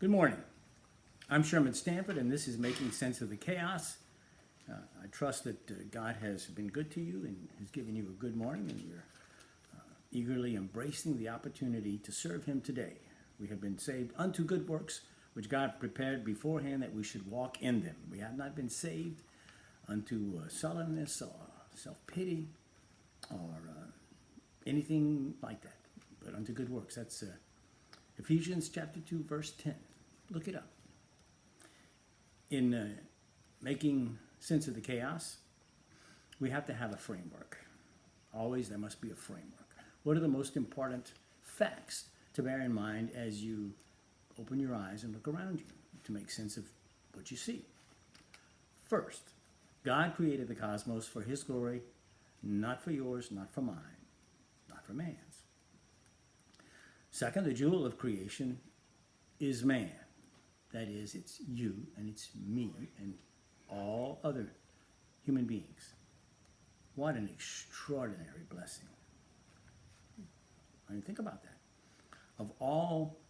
Good morning. I'm Sherman Stanford, and this is Making Sense of the Chaos. I trust that God has been good to you and has given you a good morning, and you're eagerly embracing the opportunity to serve Him today. We have been saved unto good works, which God prepared beforehand that we should walk in them. We have not been saved unto sullenness or self-pity or anything like that, but unto good works. That's Ephesians chapter 2, verse 10. Look it up. In making sense of the chaos, we have to have a framework. Always there must be a framework. What are the most important facts to bear in mind as you open your eyes and look around you to make sense of what you see? First, God created the cosmos for His glory, not for yours, not for mine, not for man's. Second, the jewel of creation is man. That is, it's you and it's me and all other human beings. What an extraordinary blessing. I mean, think about that. Of all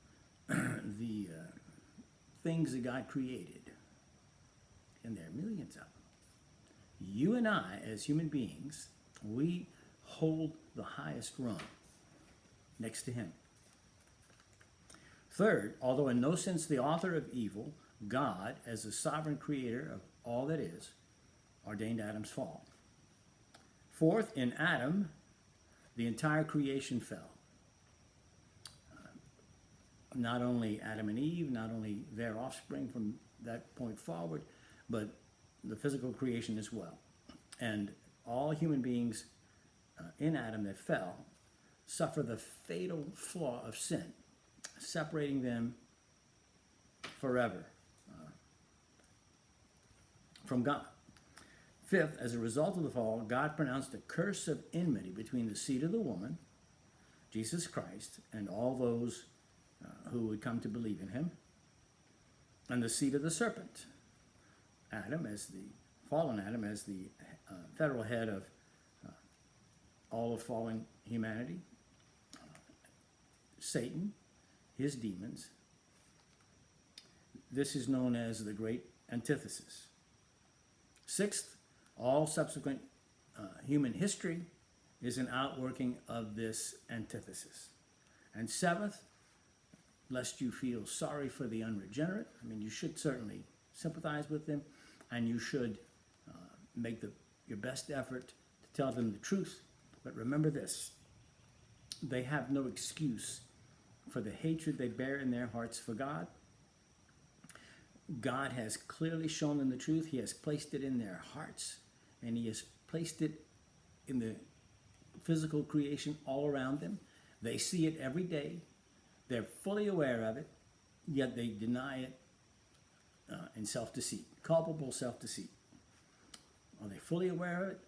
the things that God created, and there are millions of them, you and I, as human beings, we hold the highest rung next to Him. Third, although in no sense the author of evil, God, as the sovereign creator of all that is, ordained Adam's fall. Fourth, in Adam, the entire creation fell. Not only Adam and Eve, not only their offspring from that point forward, but the physical creation as well. And all human beings in Adam that fell suffer the fatal flaw of sin, separating them forever from God. Fifth, as a result of the fall, God pronounced a curse of enmity between the seed of the woman, Jesus Christ, and all those who would come to believe in Him, and the seed of the serpent, Adam, as the fallen Adam, as the federal head of all of fallen humanity, Satan, his demons. This is known as the great antithesis. Sixth, all subsequent human history is an outworking of this antithesis. And seventh, lest you feel sorry for the unregenerate, I mean, you should certainly sympathize with them, and you should make your best effort to tell them the truth. But remember this, they have no excuse for the hatred they bear in their hearts for God. God has clearly shown them the truth. He has placed it in their hearts, and He has placed it in the physical creation all around them. They see it every day. They're fully aware of it, yet they deny it in self-deceit, culpable self-deceit. Are they fully aware of it?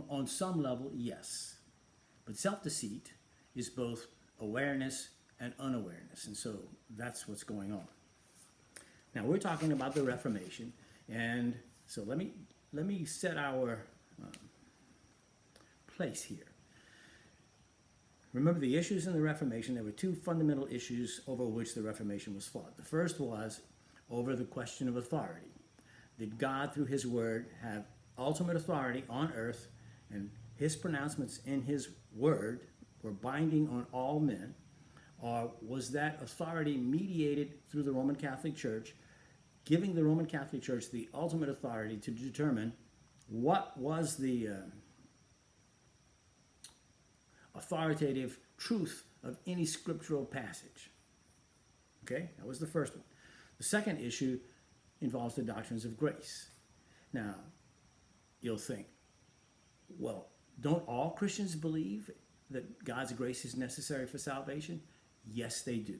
On some level, yes. But self-deceit is both awareness and unawareness, and so that's what's going on. Now we're talking about the Reformation, and so let me set our place here. Remember the issues in the Reformation. There were two fundamental issues over which the Reformation was fought. The first was over the question of authority. Did God, through His Word, have ultimate authority on earth, and His pronouncements in His Word were binding on all men? Or was that authority mediated through the Roman Catholic Church, giving the Roman Catholic Church the ultimate authority to determine what was the authoritative truth of any scriptural passage? Okay, that was the first one. The second issue involves the doctrines of grace. Now, you'll think, well, don't all Christians believe that God's grace is necessary for salvation? Yes, they do.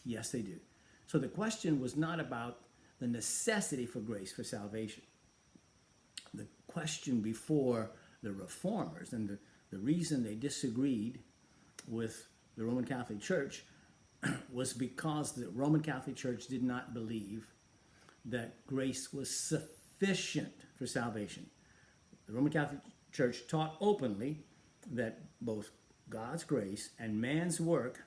Yes, they do. So the question was not about the necessity for grace for salvation. The question before the Reformers, and the reason they disagreed with the Roman Catholic Church was because the Roman Catholic Church did not believe that grace was sufficient for salvation. The Roman Catholic Church taught openly that both God's grace and man's work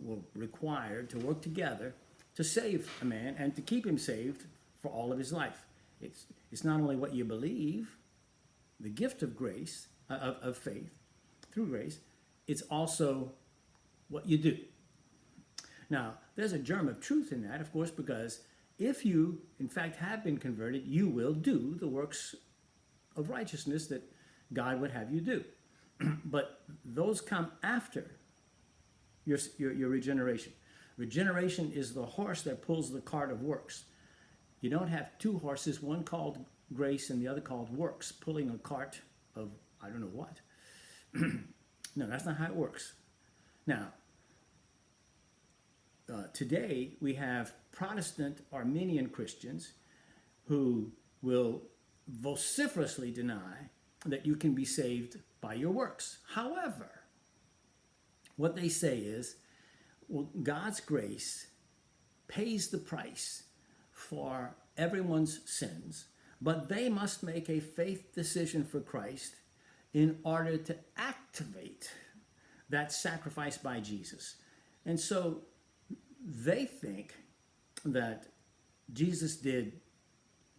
were required to work together to save a man and to keep him saved for all of his life. It's not only what you believe, the gift of grace, of faith through grace, it's also what you do. Now, there's a germ of truth in that, of course, because if you, in fact, have been converted, you will do the works of righteousness that God would have you do. But those come after your regeneration. Regeneration is the horse that pulls the cart of works. You don't have two horses, one called grace and the other called works, pulling a cart of I don't know what. No, that's not how it works. Now, today we have Protestant Arminian Christians who will vociferously deny that you can be saved by your works. However, what they say is, well, God's grace pays the price for everyone's sins, but they must make a faith decision for Christ in order to activate that sacrifice by Jesus. And so they think that Jesus did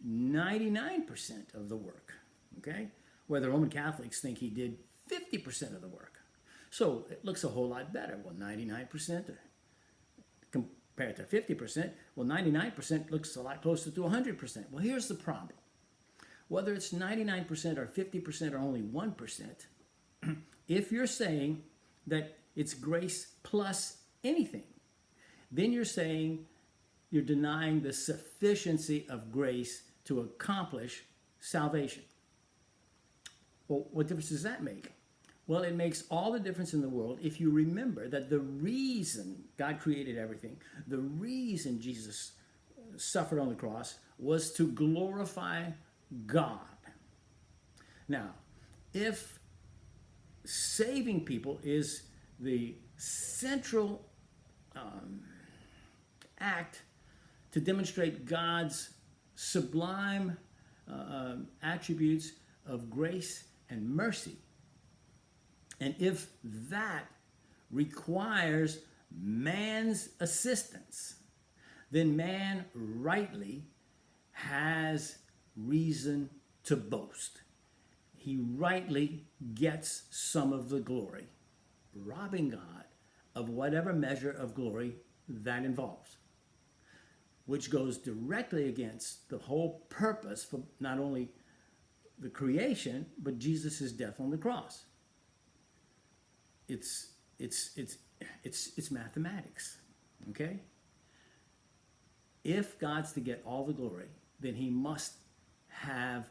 99% of the work, okay? Where the Roman Catholics think he did 50% of the work. So it looks a whole lot better. Well, 99% compared to 50%, well, 99% looks a lot closer to 100%. Well, here's the problem. Whether it's 99% or 50% or only 1%, if you're saying that it's grace plus anything, then you're saying you're denying the sufficiency of grace to accomplish salvation. Well, what difference does that make? Well, it makes all the difference in the world if you remember that the reason God created everything, the reason Jesus suffered on the cross was to glorify God. Now, if saving people is the central act to demonstrate God's sublime attributes of grace and mercy, and if that requires man's assistance, then man rightly has reason to boast. He rightly gets some of the glory, robbing God of whatever measure of glory that involves, which goes directly against the whole purpose for not only the creation, but Jesus' death on the cross. It's mathematics, okay? If God's to get all the glory, then he must have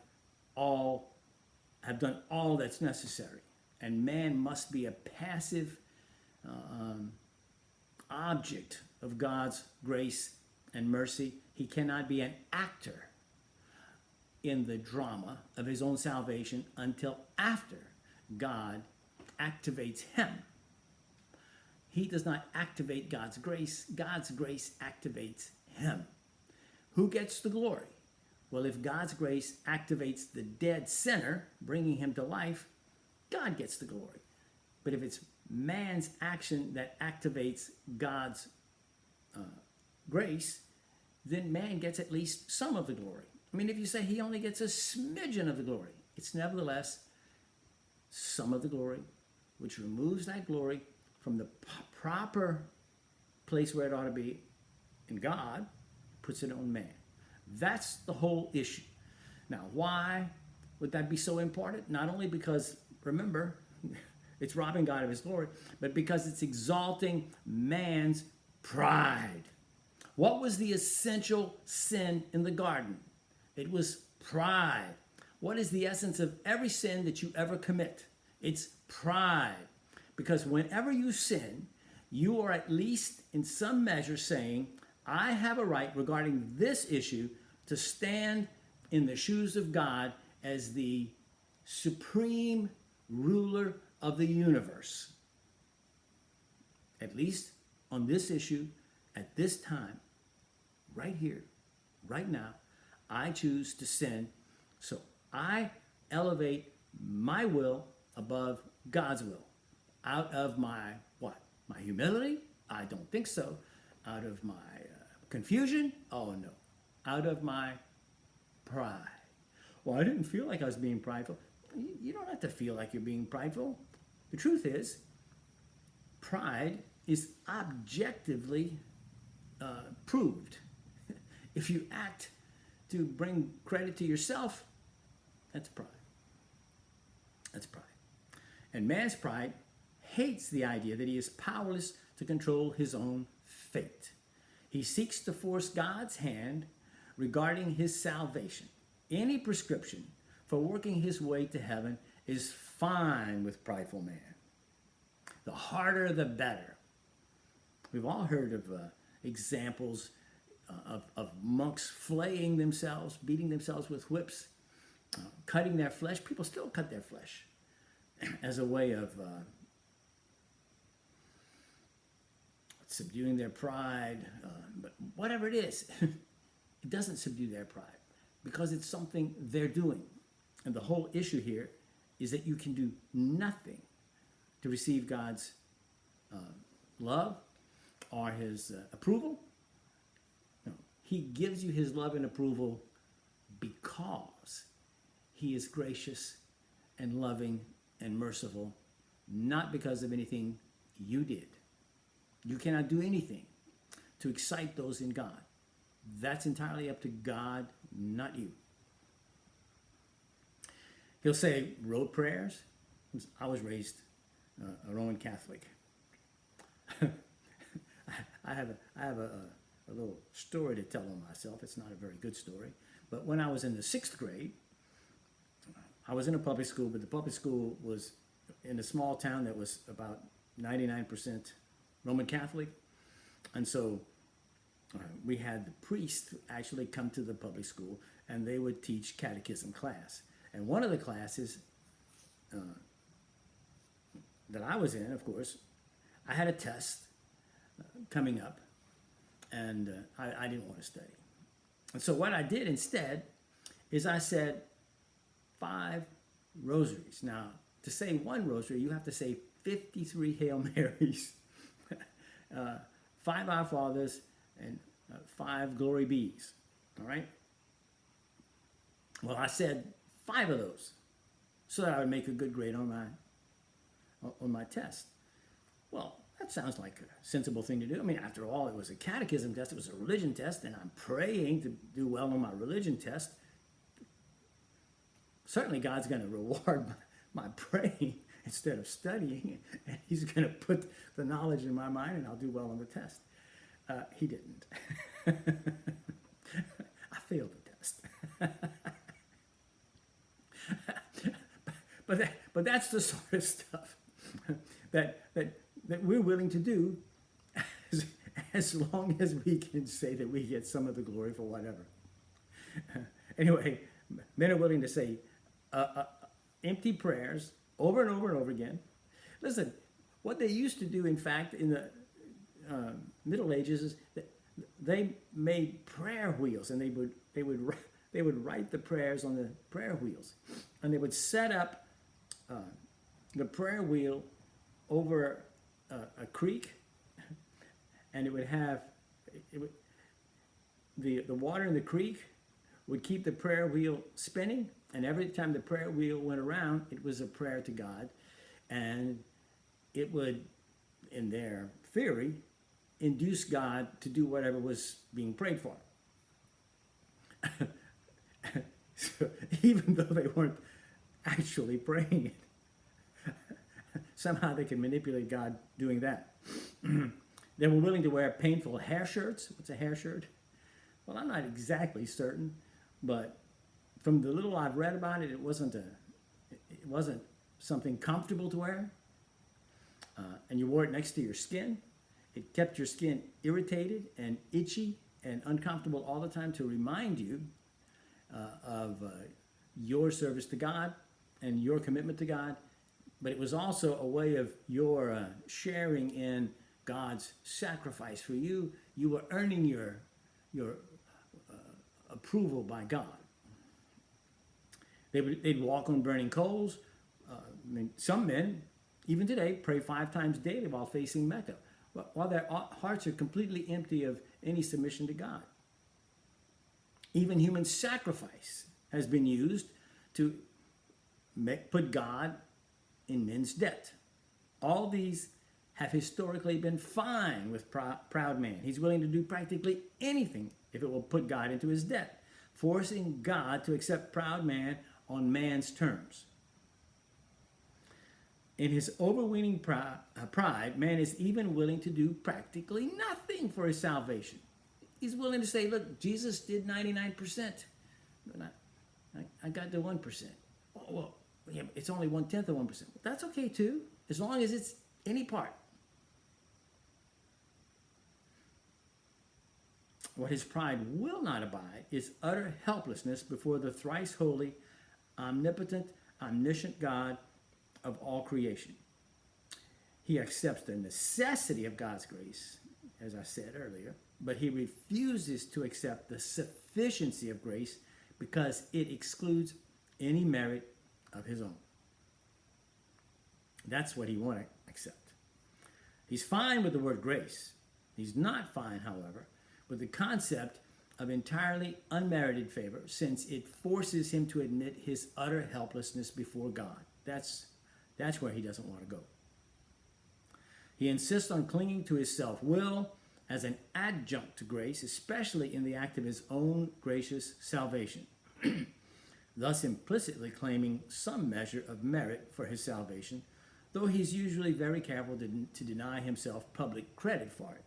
done all that's necessary. And man must be a passive object of God's grace and mercy. He cannot be an actor in the drama of his own salvation until after God activates him. He does not activate God's grace. God's grace activates him. Who gets the glory? Well, if God's grace activates the dead sinner, bringing him to life, God gets the glory. But if it's man's action that activates God's grace, then man gets at least some of the glory. I mean, if you say he only gets a smidgen of the glory, it's nevertheless some of the glory, which removes that glory from the proper place where it ought to be in God, puts it on man. That's the whole issue. Now, why would that be so important? Not only because, remember, it's robbing God of his glory, but because it's exalting man's pride. What was the essential sin in the garden? It was pride. What is the essence of every sin that you ever commit? It's pride. Because whenever you sin, you are at least in some measure saying, I have a right regarding this issue to stand in the shoes of God as the supreme ruler of the universe. At least on this issue, at this time, right here, right now, I choose to sin. So I elevate my will above God's will. Out of my, what? My humility? I don't think so. Out of my Confusion? Oh no. Out of my pride. Well, I didn't feel like I was being prideful. You don't have to feel like you're being prideful. The truth is, pride is objectively proved. If you act to bring credit to yourself, that's pride. That's pride. And man's pride hates the idea that he is powerless to control his own fate. He seeks to force God's hand regarding his salvation. Any prescription for working his way to heaven is fine with prideful man. The harder, the better. We've all heard of examples of monks flaying themselves, beating themselves with whips, cutting their flesh. People still cut their flesh as a way of subduing their pride. But whatever it is, it doesn't subdue their pride because it's something they're doing. And the whole issue here is that you can do nothing to receive God's love or his approval. No, he gives you his love and approval because he is gracious and loving and merciful, not because of anything you did. You cannot do anything to excite those in God. That's entirely up to God, not you. He'll say rote prayers. I was raised a Roman Catholic. I have a little story to tell on myself. It's not a very good story. But when I was in the 6th grade, I was in a public school, but the public school was in a small town that was about 99% Roman Catholic. And so we had the priest actually come to the public school, and they would teach catechism class. And one of the classes that I was in, of course, I had a test coming up, and I didn't want to study. And so what I did instead is I said 5 rosaries. Now, to say 1 rosary, you have to say 53 Hail Marys, 5 Our Fathers, and 5 Glory Bees. All right? Well, I said 5 of those so that I would make a good grade on my test. Well, that sounds like a sensible thing to do. I mean, after all, it was a catechism test, it was a religion test, and I'm praying to do well on my religion test. Certainly God's going to reward my praying instead of studying, and he's going to put the knowledge in my mind, and I'll do well on the test. He didn't. I failed the test. But that's the sort of stuff that we're willing to do as long as we can say that we get some of the glory for whatever. Anyway, men are willing to say empty prayers over and over and over again. Listen, what they used to do, in fact, in the Middle Ages is that they made prayer wheels, and they would write the prayers on the prayer wheels, and they would set up the prayer wheel over a creek, and it would have the water in the creek would keep the prayer wheel spinning, and every time the prayer wheel went around, it was a prayer to God, and it would, in their theory, induce God to do whatever was being prayed for. So, even though they weren't actually praying it, somehow they could manipulate God doing that. They were willing to wear painful hair shirts. What's a hair shirt? Well, I'm not exactly certain, but from the little I've read about it, it wasn't something comfortable to wear. And you wore it next to your skin. It kept your skin irritated and itchy and uncomfortable all the time to remind you of your service to God and your commitment to God. But it was also a way of your sharing in God's sacrifice for you. You were earning your approval by God. They'd walk on burning coals. Some men, even today, pray 5 times daily while facing Mecca. while their hearts are completely empty of any submission to God. Even human sacrifice has been used to put God in men's debt. All these have historically been fine with proud man. He's willing to do practically anything if it will put God into his debt, forcing God to accept proud man on man's terms. In his overweening pride, man is even willing to do practically nothing for his salvation. He's willing to say, look, Jesus did 99%, but I got the 1%. Well, yeah, it's only 1/10 of 1%. That's okay too, as long as it's any part. What his pride will not abide is utter helplessness before the thrice holy, omnipotent, omniscient God of all creation. He accepts the necessity of God's grace, as I said earlier, but he refuses to accept the sufficiency of grace because it excludes any merit of his own. That's what he won't accept. He's fine with the word grace. He's not fine, however, with the concept of entirely unmerited favor, since it forces him to admit his utter helplessness before God. That's where he doesn't want to go. He insists on clinging to his self-will as an adjunct to grace, especially in the act of his own gracious salvation, thus implicitly claiming some measure of merit for his salvation, though he's usually very careful to deny himself public credit for it.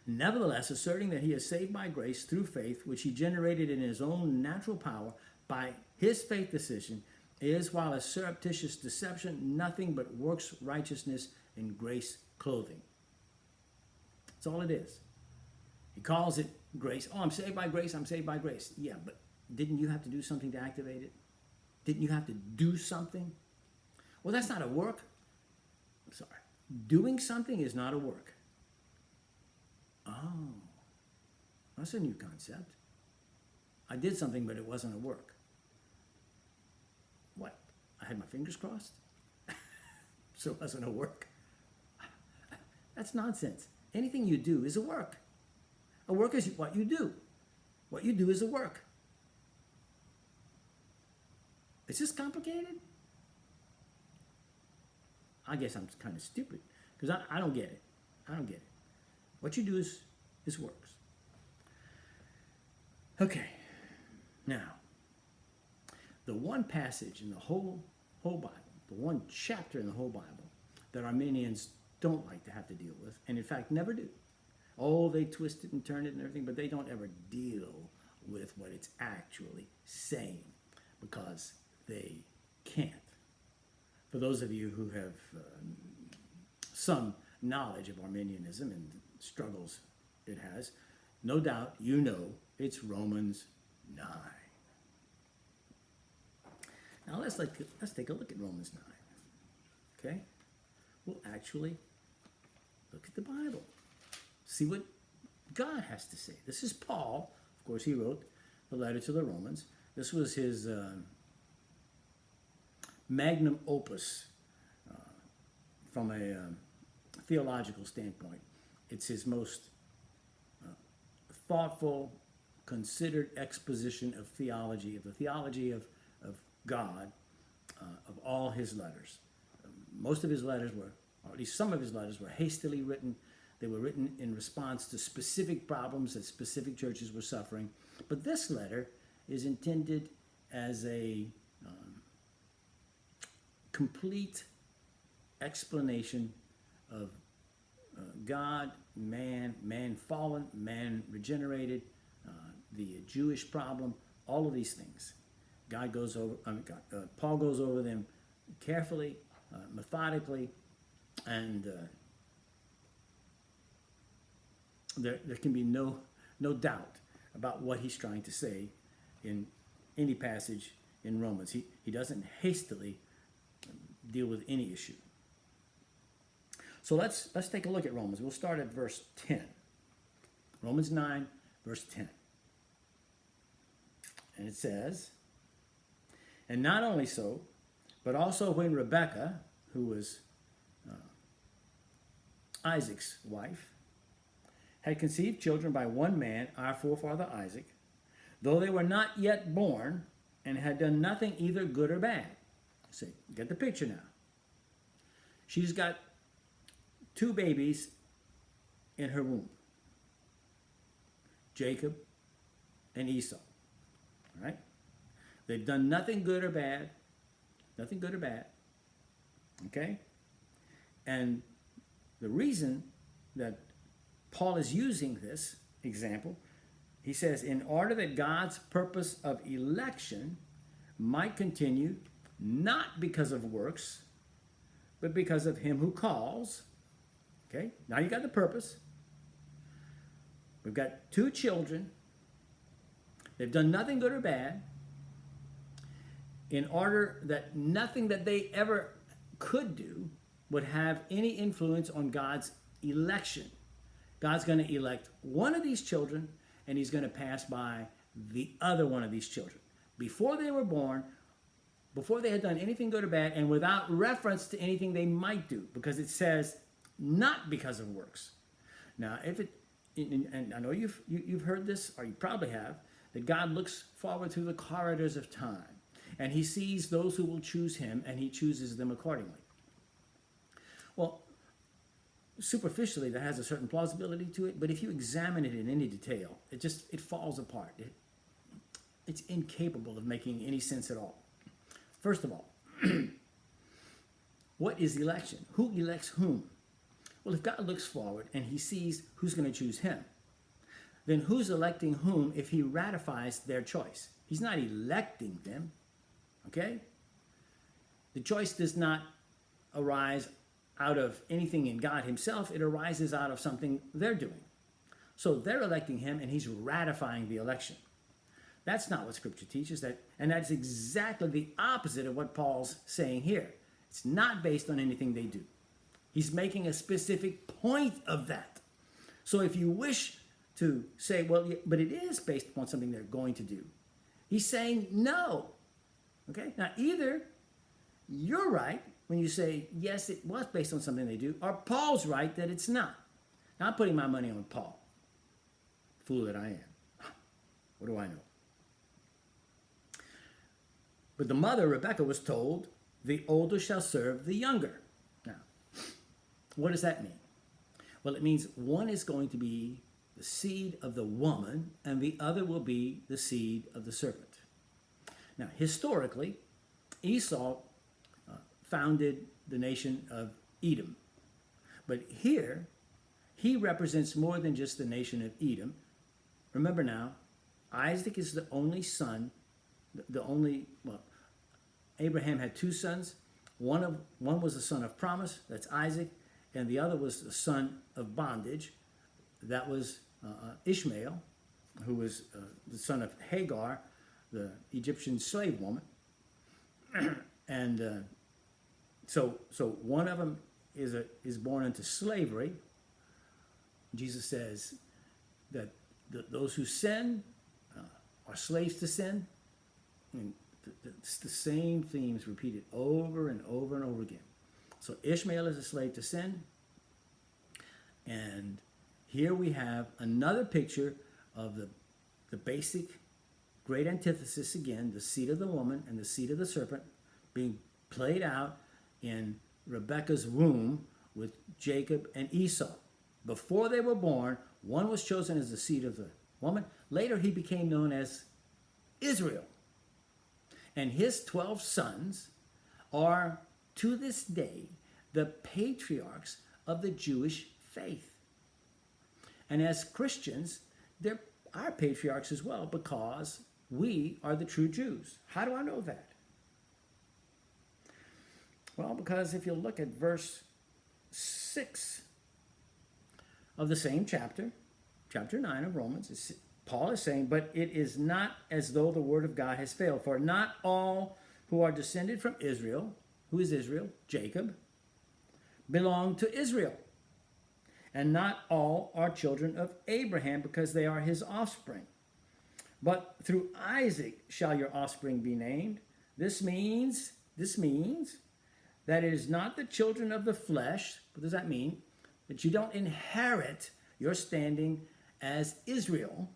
Nevertheless, asserting that he is saved by grace through faith, which he generated in his own natural power by his faith decision, is, while a surreptitious deception, nothing but works righteousness in grace clothing. That's all it is. He calls it grace. Oh, I'm saved by grace, I'm saved by grace. Yeah, but didn't you have to do something to activate it? Didn't you have to do something? Well, that's not a work. I'm sorry. Doing something is not a work. Oh, that's a new concept. I did something, but it wasn't a work. What? I had my fingers crossed? So it wasn't a work? That's nonsense. Anything you do is a work. A work is what you do. What you do is a work. Is this complicated? I guess I'm kind of stupid because I don't get it. I don't get it. What you do is works. Okay. Now, the one passage in the whole Bible, the one chapter in the whole Bible that Arminians don't like to have to deal with, and in fact never do. Oh, they twist it and turn it and everything, but they don't ever deal with what it's actually saying because they can't. For those of you who have some knowledge of Arminianism and struggles it has, no doubt you know it's Romans 9. Now let's take a look at Romans 9. Okay? We'll actually look at the Bible. See what God has to say. This is Paul. Of course, he wrote the letter to the Romans. This was his magnum opus from a theological standpoint. It's his most thoughtful, considered exposition of theology, of the theology of God, of all his letters. Most of his letters were, or at least some of his letters were hastily written. They were written in response to specific problems that specific churches were suffering. But this letter is intended as a complete explanation of God, man fallen, man regenerated, the Jewish problem, all of these things. Paul goes over them carefully, methodically, and there can be no doubt about what he's trying to say in any passage in Romans. He doesn't hastily deal with any issue. So let's take a look at Romans. We'll start at verse 10. Romans 9, verse 10. And it says, "And not only so, but also when Rebekah, who was Isaac's wife, had conceived children by one man, our forefather Isaac, though they were not yet born and had done nothing either good or bad. See, get the picture now. She's got two babies in her womb, Jacob and Esau. All right? They've done nothing good or bad. Nothing good or bad. Okay? And the reason that Paul is using this example, he says, in order that God's purpose of election might continue, not because of works, but because of him who calls. Okay? Now you got the purpose. We've got two children. They've done nothing good or bad. In order that nothing that they ever could do would have any influence on God's election. God's going to elect one of these children, and he's going to pass by the other one of these children. Before they were born, before they had done anything good or bad, and without reference to anything they might do, because it says, not because of works. Now, if it, and I know you've heard this, or you probably have, that God looks forward through the corridors of time, and he sees those who will choose him, and he chooses them accordingly. Well, superficially, that has a certain plausibility to it, but if you examine it in any detail, it falls apart. It's incapable of making any sense at all. First of all, what is election? Who elects whom? Well, if God looks forward and he sees who's going to choose him, then who's electing whom if he ratifies their choice? He's not electing them, okay? The choice does not arise out of anything in God himself. It arises out of something they're doing. So they're electing him, and he's ratifying the election. That's not what Scripture teaches, and that's exactly the opposite of what Paul's saying here. It's not based on anything they do. He's making a specific point of that. So if you wish to say, well, but it is based upon something they're going to do, he's saying no. Okay? Now, either you're right when you say, yes, it was based on something they do, or Paul's right that it's not. Now, I'm putting my money on Paul. Fool that I am. What do I know? But the mother, Rebekah, was told, the older shall serve the younger. Now, what does that mean? Well, it means one is going to be the seed of the woman, and the other will be the seed of the serpent. Now, historically, Esau founded the nation of Edom. But here, he represents more than just the nation of Edom. Remember now, Isaac is the only son, Abraham had two sons. One was the son of promise, that's Isaac, and the other was the son of bondage, that was Ishmael, who was the son of Hagar, the Egyptian slave woman. And so one of them is born into slavery. Jesus says that those who sin are slaves to sin. And it's the same themes repeated over and over and over again. So Ishmael is a slave to sin. And here we have another picture of the basic great antithesis again, the seed of the woman and the seed of the serpent being played out in Rebekah's womb with Jacob and Esau. Before they were born, one was chosen as the seed of the woman. Later, he became known as Israel. And his 12 sons are, to this day, the patriarchs of the Jewish faith. And as Christians, they're our patriarchs as well, because we are the true Jews. How do I know that? Well, because if you look at verse 6 of the same chapter 9 of Romans, Paul is saying, but it is not as though the word of God has failed. For not all who are descended from Israel, who is Israel? Jacob, belong to Israel. And not all are children of Abraham, because they are his offspring. But through Isaac shall your offspring be named. This means that it is not the children of the flesh. What does that mean? that you don't inherit your standing as Israel,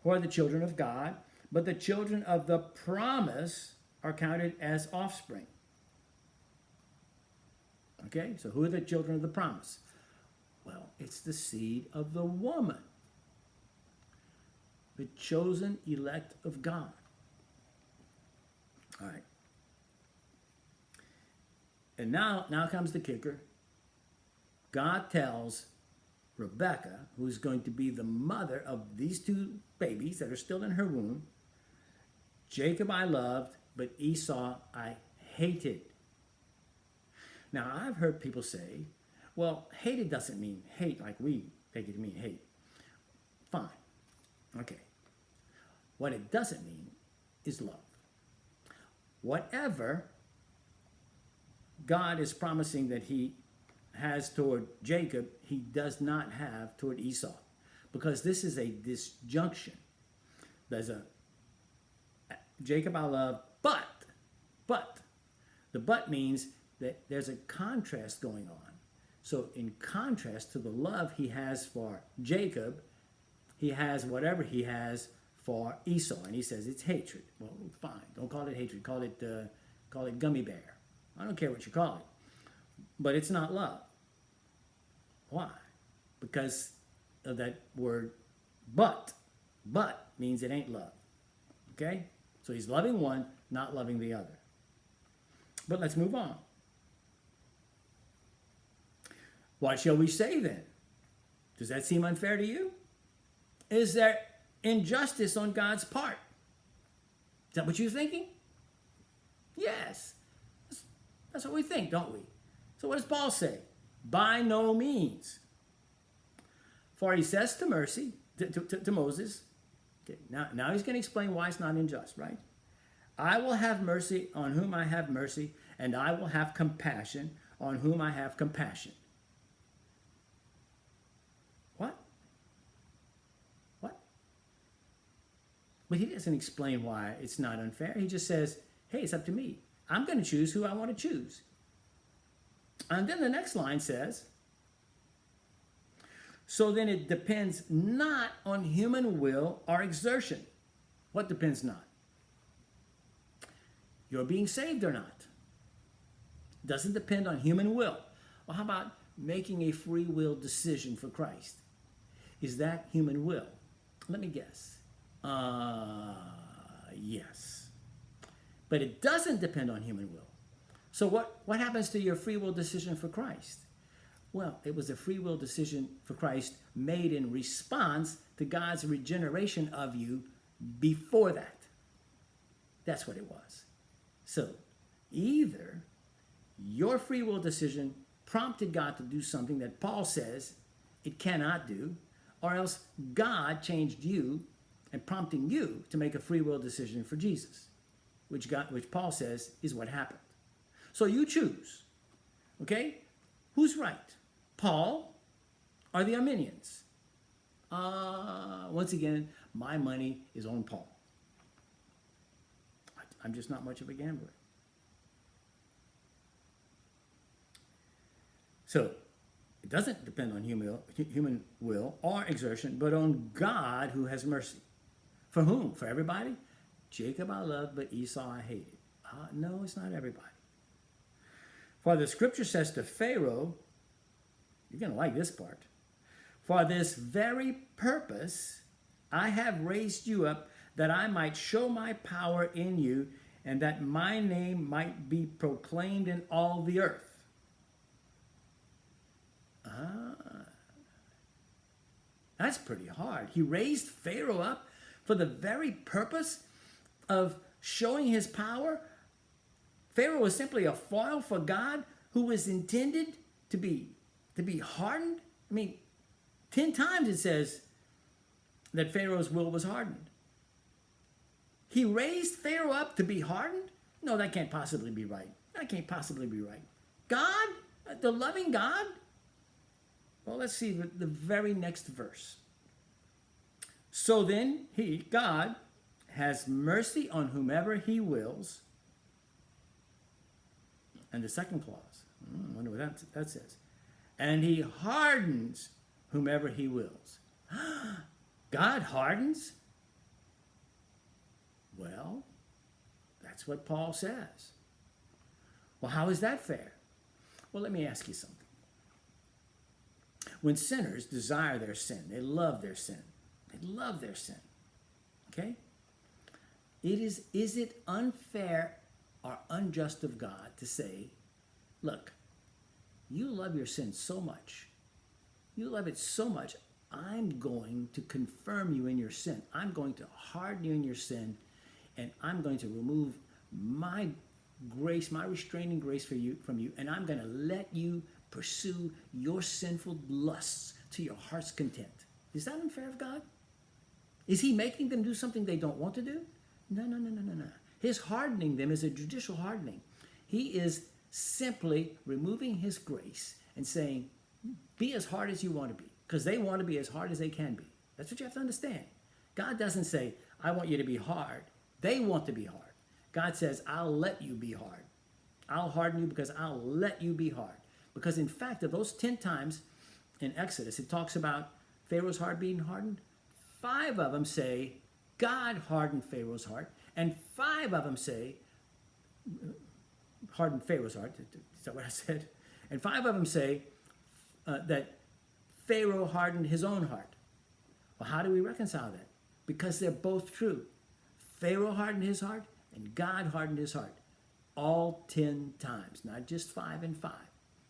who are the children of God, but the children of the promise are counted as offspring. Okay, so who are the children of the promise? Well, it's the seed of the woman, the chosen elect of God. All right. And now comes the kicker. God tells Rebekah, who's going to be the mother of these two babies that are still in her womb, Jacob I loved, but Esau I hated. Now, I've heard people say, well, hated doesn't mean hate like we take it to mean hate. Fine. Okay. What it doesn't mean is love. Whatever God is promising that he has toward Jacob, he does not have toward Esau. Because this is a disjunction. There's a Jacob I love, but. The but means that there's a contrast going on. So in contrast to the love he has for Jacob, he has whatever he has for Esau. And he says it's hatred. Well, fine. Don't call it hatred. Call it gummy bear. I don't care what you call it. But it's not love. Why? Because of that word but. But means it ain't love. Okay? So he's loving one, not loving the other. But let's move on. What shall we say then? Does that seem unfair to you? Is there injustice on God's part? Is that what you're thinking? Yes. That's what we think, don't we? So what does Paul say? By no means. For he says to Moses, okay, now he's going to explain why it's not unjust, right? I will have mercy on whom I have mercy, and I will have compassion on whom I have compassion. What? But he doesn't explain why it's not unfair. He just says, hey, it's up to me. I'm going to choose who I want to choose. And then the next line says, so then it depends not on human will or exertion. What depends not? You're being saved or not. It doesn't depend on human will. Well, how about making a free will decision for Christ? Is that human will? Let me guess. Yes. But it doesn't depend on human will. So what happens to your free will decision for Christ? Well, it was a free will decision for Christ made in response to God's regeneration of you before that. That's what it was. So either your free will decision prompted God to do something that Paul says it cannot do, or else God changed you and prompting you to make a free will decision for Jesus, which Paul says is what happened. So you choose. Okay? Who's right? Paul or the Arminians? Once again, my money is on Paul. I'm just not much of a gambler. So it doesn't depend on human will or exertion, but on God who has mercy. For whom? For everybody? Jacob I loved, but Esau I hated. No, it's not everybody. For the scripture says to Pharaoh, you're going to like this part, for this very purpose I have raised you up, that I might show my power in you, and that my name might be proclaimed in all the earth. That's pretty hard. He raised Pharaoh up for the very purpose of showing his power. Pharaoh was simply a foil for God who was intended to be hardened. I mean, 10 times it says that Pharaoh's will was hardened. He raised Pharaoh up to be hardened? No, that can't possibly be right. That can't possibly be right. God, the loving God? Well, let's see the very next verse. So then God, has mercy on whomever he wills. And the second clause, I wonder what that says. and he hardens whomever he wills. God hardens? Well, that's what Paul says. Well, how is that fair? Well, let me ask you something. When sinners desire their sin, they love their sin. They love their sin. Okay? Is it unfair or unjust of God to say, look, you love your sin so much. You love it so much. I'm going to confirm you in your sin. I'm going to harden you in your sin, and I'm going to remove my grace, my restraining grace from you, and I'm going to let you pursue your sinful lusts to your heart's content. Is that unfair of God? Is he making them do something they don't want to do? No. His hardening them is a judicial hardening. He is simply removing his grace and saying, be as hard as you want to be, because they want to be as hard as they can be. That's what you have to understand. God doesn't say, I want you to be hard. They want to be hard. God says, I'll let you be hard. I'll harden you because I'll let you be hard. Because in fact, of those 10 times in Exodus, it talks about Pharaoh's heart being hardened. 5 of them say, God hardened Pharaoh's heart. And 5 of them say, hardened Pharaoh's heart. Is that what I said? And 5 of them say that Pharaoh hardened his own heart. Well, how do we reconcile that? Because they're both true. Pharaoh hardened his heart, and God hardened his heart. All 10 times. Not just 5 and 5.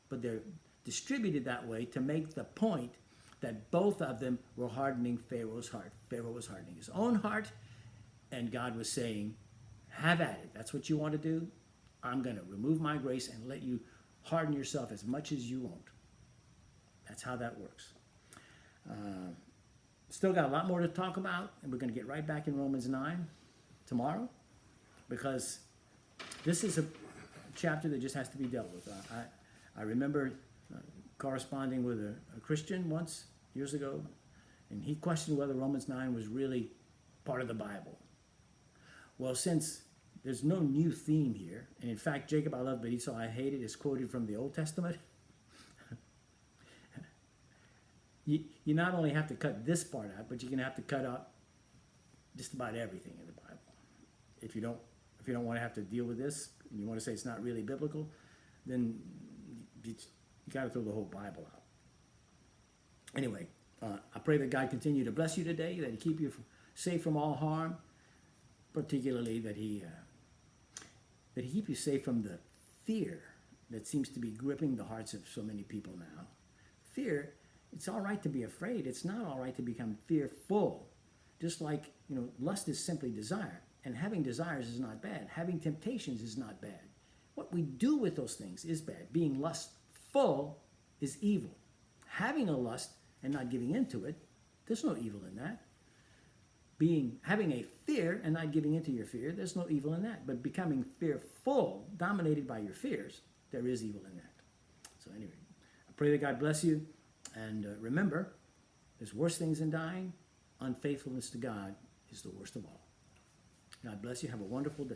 But they're distributed that way to make the point that both of them were hardening Pharaoh's heart. Pharaoh was hardening his own heart, and God was saying, have at it. That's what you want to do? I'm going to remove my grace and let you harden yourself as much as you want. That's how that works. Still got a lot more to talk about, and we're going to get right back in Romans 9 tomorrow, because this is a chapter that just has to be dealt with. I remember corresponding with a Christian once, years ago, and he questioned whether Romans 9 was really part of the Bible. Well, since there's no new theme here, and in fact, Jacob I loved, but Esau I hated is quoted from the Old Testament, you not only have to cut this part out, but you're going to have to cut out just about everything in the Bible. If you don't want to have to deal with this, and you want to say it's not really biblical, then you got to throw the whole Bible out. Anyway, I pray that God continue to bless you today, that he keep you safe from all harm, particularly that he keep you safe from the fear that seems to be gripping the hearts of so many people now. Fear, it's all right to be afraid. It's not all right to become fearful. Just like, lust is simply desire, and having desires is not bad. Having temptations is not bad. What we do with those things is bad. Being lustful is evil. Having a lust and not giving into it, there's no evil in that. Having a fear and not giving into your fear, there's no evil in that. But becoming fearful, dominated by your fears, there is evil in that. So anyway, I pray that God bless you. And remember, there's worse things than dying. Unfaithfulness to God is the worst of all. God bless you. Have a wonderful day.